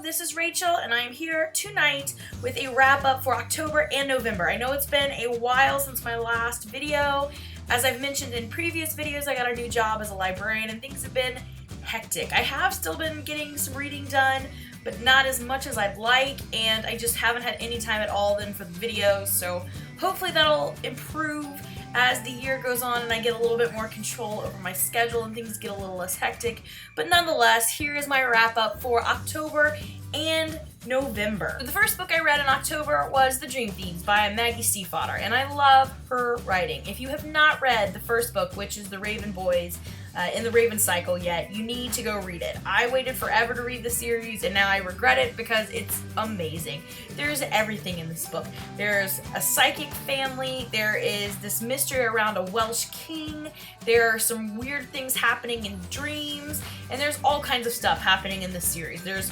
this is Rachel, and I am here tonight with a wrap-up for October and November. I know it's been a while since my last video. As I've mentioned in previous videos, I got a new job as a librarian, and things have been hectic. I have still been getting some reading done, but not as much as I'd like, and I just haven't had any time at all then for the videos, so hopefully that'll improve as the year goes on and I get a little bit more control over my schedule and things get a little less hectic. But nonetheless, here is my wrap up for October and November. The first book I read in October was The Dream Thieves by Maggie Stiefvater, and I love her writing. If you have not read the first book, which is The Raven Boys, in the Raven Cycle yet, you need to go read it. I waited forever to read the series and now I regret it because it's amazing. There's everything in this book. There's a psychic family, there is this mystery around a Welsh king, there are some weird things happening in dreams, and there's all kinds of stuff happening in this series. There's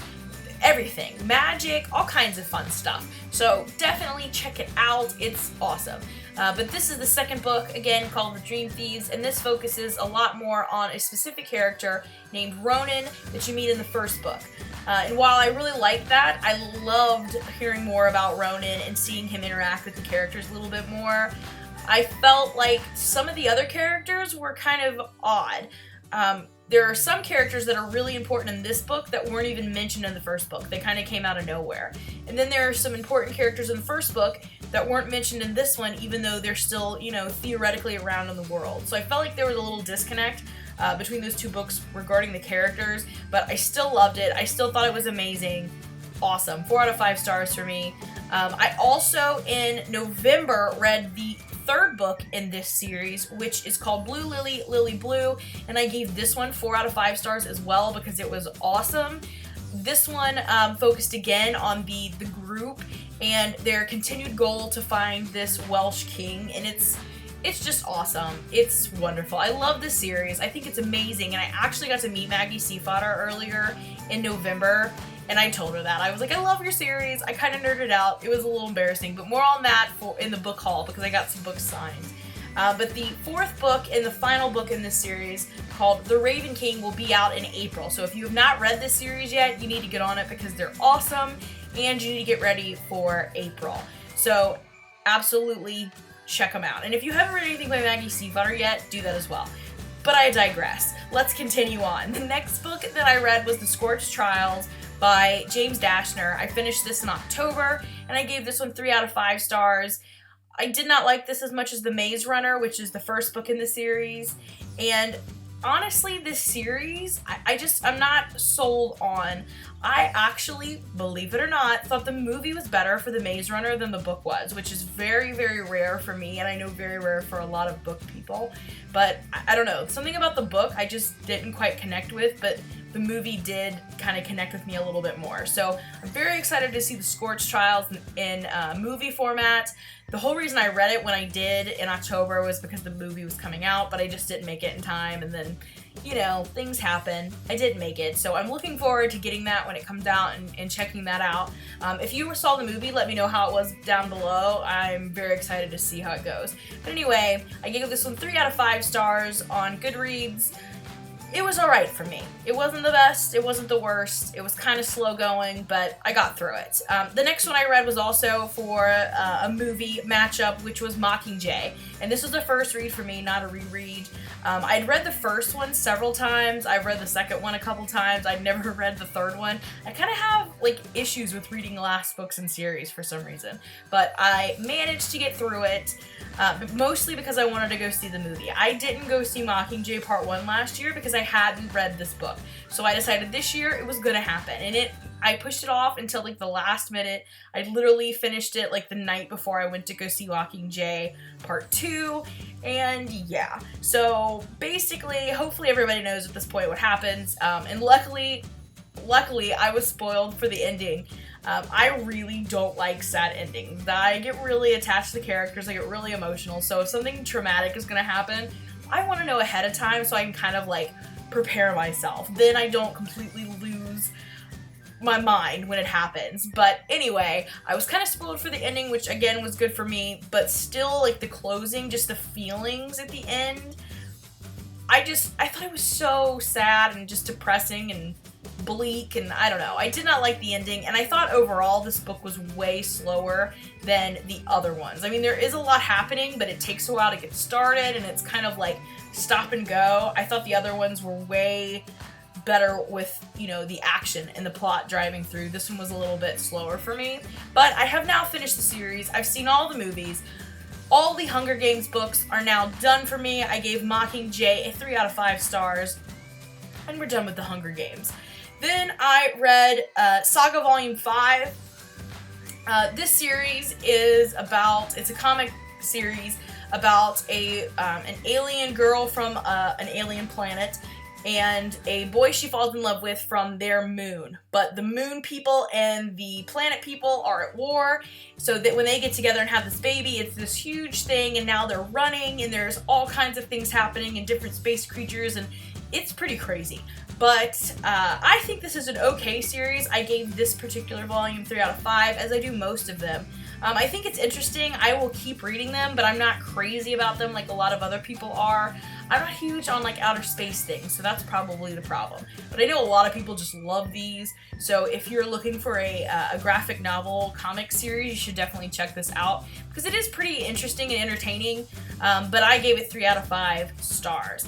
everything, magic, all kinds of fun stuff. So definitely check it out, it's awesome. But this is the second book, again, called The Dream Thieves, and this focuses a lot more on a specific character named Ronan that you meet in the first book. And while I really liked that, I loved hearing more about Ronan and seeing him interact with the characters a little bit more. I felt like some of the other characters were kind of odd. There are some characters that are really important in this book that weren't even mentioned in the first book. They kind of came out of nowhere. And then there are some important characters in the first book that weren't mentioned in this one, even though they're still, theoretically around in the world. So I felt like there was a little disconnect between those two books regarding the characters, but I still loved it. I still thought it was amazing. Awesome. 4 out of 5 stars for me. I also, in November, read the third book in this series, which is called Blue Lily, Lily Blue, and I gave this one 4 out of 5 stars as well because it was awesome. This one focused again on the group and their continued goal to find this Welsh king, and it's just awesome. It's wonderful. I love this series. I think it's amazing, and I actually got to meet Maggie Stiefvater earlier in November, and I told her that. I was like, I love your series. I kind of nerded out. It was a little embarrassing, but more on that in the book haul because I got some books signed. But the fourth book and the final book in this series, called The Raven King, will be out in April. So if you have not read this series yet, you need to get on it because they're awesome, and you need to get ready for April. So absolutely check them out. And if you haven't read anything by Maggie Stiefvater yet, do that as well. But I digress. Let's continue on. The next book that I read was The Scorch Trials by James Dashner. I finished this in October, and I gave this one 3 out of 5 stars. I did not like this as much as The Maze Runner, which is the first book in the series, and honestly, this series, I'm not sold on. I actually, believe it or not, thought the movie was better for The Maze Runner than the book was, which is very, very rare for me, and I know very rare for a lot of book people, but I don't know, something about the book I just didn't quite connect with, but the movie did kind of connect with me a little bit more. So I'm very excited to see The Scorch Trials in movie format. The whole reason I read it when I did in October was because the movie was coming out, but I just didn't make it in time, and then, things happen. I didn't make it, so I'm looking forward to getting that when it comes out and checking that out. If you saw the movie, let me know how it was down below. I'm very excited to see how it goes. But anyway, I gave this one 3 out of 5 stars on Goodreads. It was alright for me. It wasn't the best, it wasn't the worst, it was kind of slow going, but I got through it. The next one I read was also for a movie matchup, which was Mockingjay, and this was the first read for me, not a reread. I'd read the first one several times, I've read the second one a couple times, I'd never read the third one. I kind of have, issues with reading last books in series for some reason, but I managed to get through it. Mostly because I wanted to go see the movie. I didn't go see Mockingjay Part 1 last year because I hadn't read this book. So I decided this year it was gonna happen. And I pushed it off until the last minute. I literally finished it the night before I went to go see Mockingjay Part 2. And yeah. So basically, hopefully everybody knows at this point what happens. And luckily I was spoiled for the ending. I really don't like sad endings. I get really attached to the characters, I get really emotional, so if something traumatic is gonna happen, I want to know ahead of time so I can kind of prepare myself. Then I don't completely lose my mind when it happes. But anyway, I was kind of spoiled for the ending, which again was good for me, but still the closing, just the feelings at the end, I thought it was so sad and just depressing and bleak, and I don't know. I did not like the ending, and I thought overall this book was way slower than the other ones. I mean, there is a lot happening, but it takes a while to get started, and it's kind of like stop and go. I thought the other ones were way better with, you know, the action and the plot driving through. This one was a little bit slower for me, but I have now finished the series. I've seen all the movies. All the Hunger Games books are now done for me. I gave Mockingjay a 3 out of 5 stars, and we're done with the Hunger Games. Then I read Saga Volume 5. This series is about, it's a comic series about an alien girl from an alien planet and a boy she falls in love with from their moon. But the moon people and the planet people are at war, so that when they get together and have this baby, it's this huge thing, and now they're running, and there's all kinds of things happening and different space creatures, and it's pretty crazy. But I think this is an okay series. I gave this particular volume 3 out of 5, as I do most of them. I think it's interesting. I will keep reading them, but I'm not crazy about them like a lot of other people are. I'm not huge on like outer space things, so that's probably the problem. But I know a lot of people just love these, so if you're looking for a graphic novel comic series, you should definitely check this out, because it is pretty interesting and entertaining, but I gave it 3 out of 5 stars.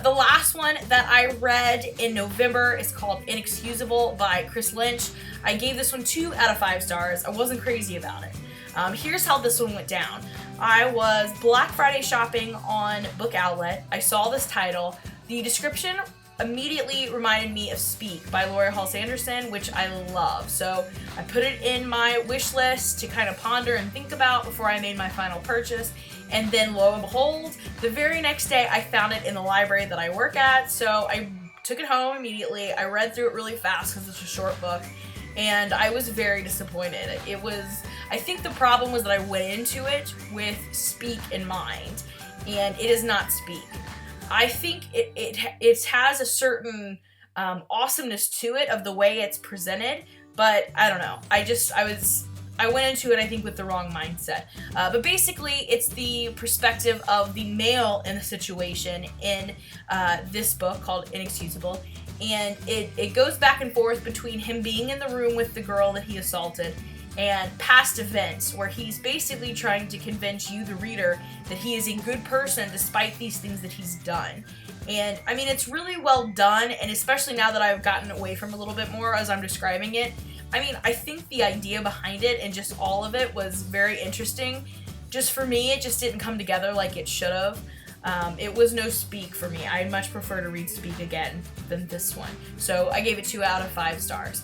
The last one that I read in November is called Inexcusable by Chris Lynch. I gave this one 2 out of 5 stars. I wasn't crazy about it. Here's how this one went down. I was Black Friday shopping on Book Outlet. I saw this title. The description immediately reminded me of Speak by Lori Hall Sanderson, which I love. So I put it in my wish list to kind of ponder and think about before I made my final purchase. And then lo and behold, the very next day I found it in the library that I work at. So I took it home immediately. I read through it really fast because it's a short book. And I was very disappointed. I think the problem was that I went into it with Speak in mind, and it is not Speak. I think it has a certain awesomeness to it of the way it's presented, but I don't know. I went into it, I think, with the wrong mindset. But basically, it's the perspective of the male in the situation in this book called Inexcusable. And it goes back and forth between him being in the room with the girl that he assaulted and past events where he's basically trying to convince you, the reader, that he is a good person despite these things that he's done. And I mean, it's really well done, and especially now that I've gotten away from a little bit more as I'm describing it, I mean, I think the idea behind it and just all of it was very interesting. Just for me, it just didn't come together like it should have. It was no Speak for me. I'd much prefer to read Speak again than this one. So I gave it 2 out of 5 stars.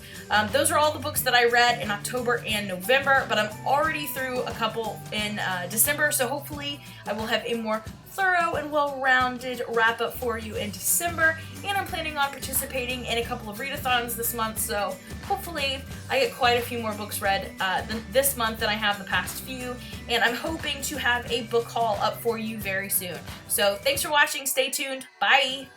Those are all the books that I read in October and November, but I'm already through a couple in December, so hopefully I will have a more thorough and well-rounded wrap-up for you in December, and I'm planning on participating in a couple of readathons this month, so hopefully I get quite a few more books read this month than I have the past few, and I'm hoping to have a book haul up for you very soon. So thanks for watching, stay tuned, bye!